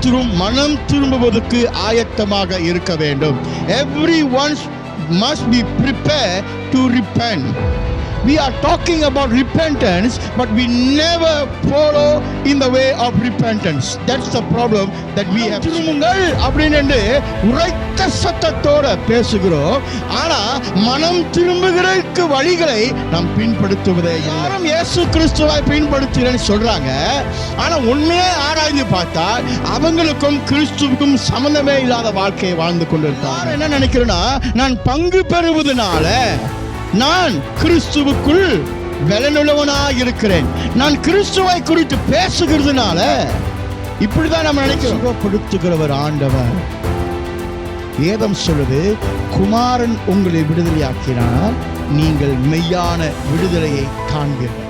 ஒவ்வொருத்தரும் மனம் திரும்புவதற்கு ஆயத்தமாக இருக்க வேண்டும். Everyone must be prepared to repent. We are talking about repentance, but we never follow in the way of repentance. That's the problem that we have. திரும்புங்கள் அப்படின்னு உரைத்த சத்தத்தோட பேசுகிறோம், ஆனா மனம் திரும்புகிறதுக்கு வழிகளை நாம் பின்படுத்துவதே இல்லை. யாரும் இயேசு கிறிஸ்துவை பின்படுத்துகிறேன்னு சொல்றாங்க, ஆனா உண்மையே ஆராய்ந்து பார்த்தா அவங்களுக்கும் கிறிஸ்துவுக்கும் சம்பந்தமே இல்லாத வாழ்க்கையை வாழ்ந்து கொண்டிருக்காங்க. என்ன நினைக்கிறேன்னா, நான் பங்கு பெறுவதனால நான் கிறிஸ்துவுக்குள் பலனுள்ளவனாக இருக்கிறேன், நான் கிறிஸ்துவை குறித்து பேசுகிறதுனால இப்படிதான் நம்ம நினைக்கிறோம். சுகப்படுத்துகிறவர் ஆண்டவர். வேதம் சொல்லுது, குமாரன் உங்களை விடுதலையாக்கினால் நீங்கள் மெய்யான விடுதலையை காண்பீர்கள்.